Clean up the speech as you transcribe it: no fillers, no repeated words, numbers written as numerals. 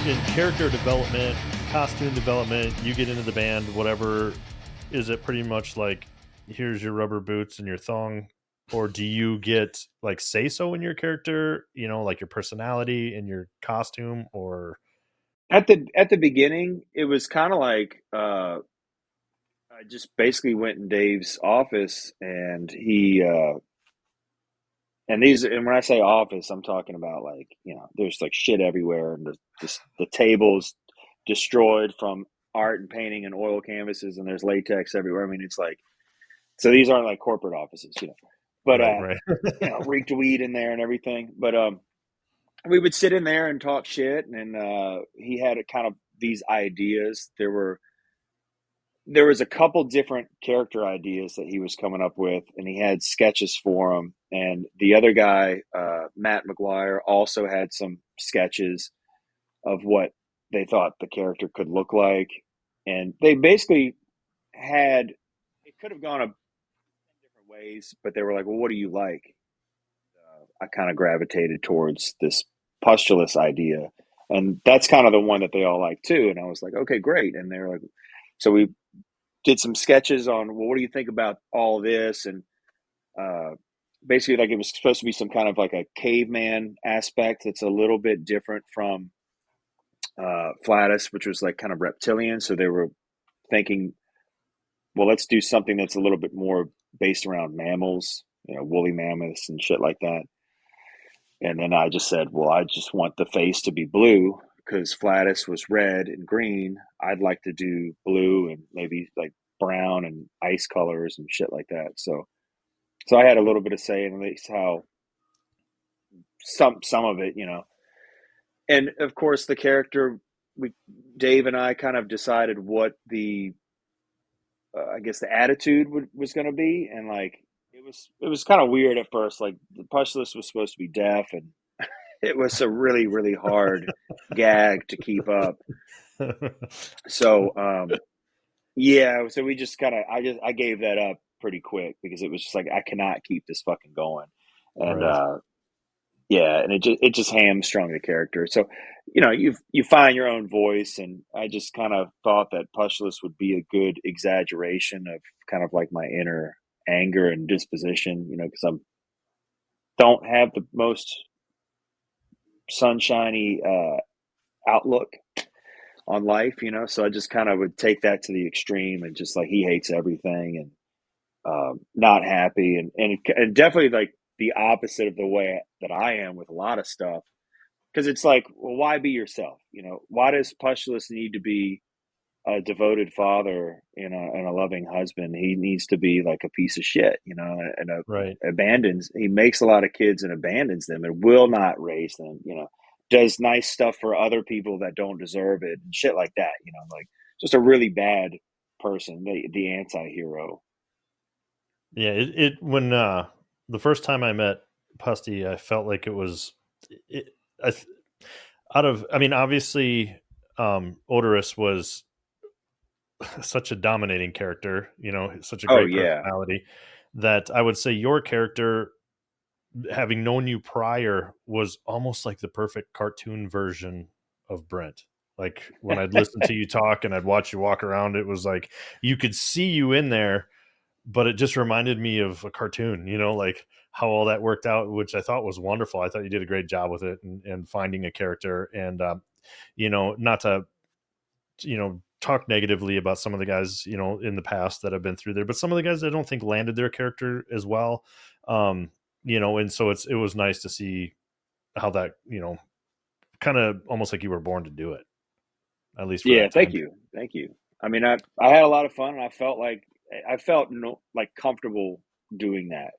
in character development, costume development, you get into the band, whatever, is it pretty much like, here's your rubber boots and your thong? Or do you get like say so in your character, like your personality and your costume? Or At the beginning, it was kind of like I just basically went in Dave's office, and and when I say office, I'm talking about, like, there's like shit everywhere, and the tables destroyed from art and painting and oil canvases, and there's latex everywhere. I mean, it's like, so these aren't like corporate offices, but right. reeked weed in there and everything. But we would sit in there and talk shit, and he had a kind of these ideas. There was a couple different character ideas that he was coming up with, and he had sketches for them. And the other guy, Matt McGuire, also had some sketches of what they thought the character could look like. And they basically it could have gone a different ways, but they were like, well, what do you like? I kind of gravitated towards this Pustulus idea. And that's kind of the one that they all like too. And I was like, okay, great. And they were like, so we did some sketches on, well, what do you think about all this? And basically, like, it was supposed to be some kind of like a caveman aspect that's a little bit different from Flatus, which was like kind of reptilian. So they were thinking, well, let's do something that's a little bit more based around mammals, woolly mammoths and shit like that. And then I just said, well, I just want the face to be blue because Flatus was red and green. I'd like to do blue and maybe like brown and ice colors and shit like that. So I had a little bit of say in at least how some of it, And of course, the character, Dave and I kind of decided what I guess the attitude was going to be, and like it was kind of weird at first. Like, the Pustulus was supposed to be deaf, and it was a really, really hard gag to keep up. So yeah, so we just kind of I gave that up pretty quick because it was just like, I cannot keep this fucking going, and Right. yeah, and it just hamstrung the character. So you find your own voice, and I just kind of thought that Pustulus would be a good exaggeration of kind of like my inner anger and disposition, because don't have the most sunshiny outlook on life, so I just kind of would take that to the extreme, and just like, he hates everything, and not happy, and definitely like the opposite of the way that I am with a lot of stuff. Because it's like, well, why be yourself? Why does Pustulus need to be a devoted father and a loving husband? He needs to be like a piece of shit, and Right. he makes a lot of kids and abandons them and will not raise them, does nice stuff for other people that don't deserve it and shit like that, like, just a really bad person, the anti-hero. Yeah. It when the first time I met Pusty, I felt like it was it, I, th- I mean, obviously, Odorous was such a dominating character, such a Oh great yeah. personality, that I would say your character, having known you prior, was almost like the perfect cartoon version of Brent. Like, when I'd listen to you talk and I'd watch you walk around, it was like you could see you in there, but it just reminded me of a cartoon, like how all that worked out, which I thought was wonderful. I thought you did a great job with it, and finding a character, and not to, talk negatively about some of the guys, in the past that have been through there, but some of the guys I don't think landed their character as well. And so it was nice to see how that, kind of almost like you were born to do it, at least for Yeah, that thank time. you. Thank you. I mean, I had a lot of fun, and I felt like, no, like, comfortable doing that.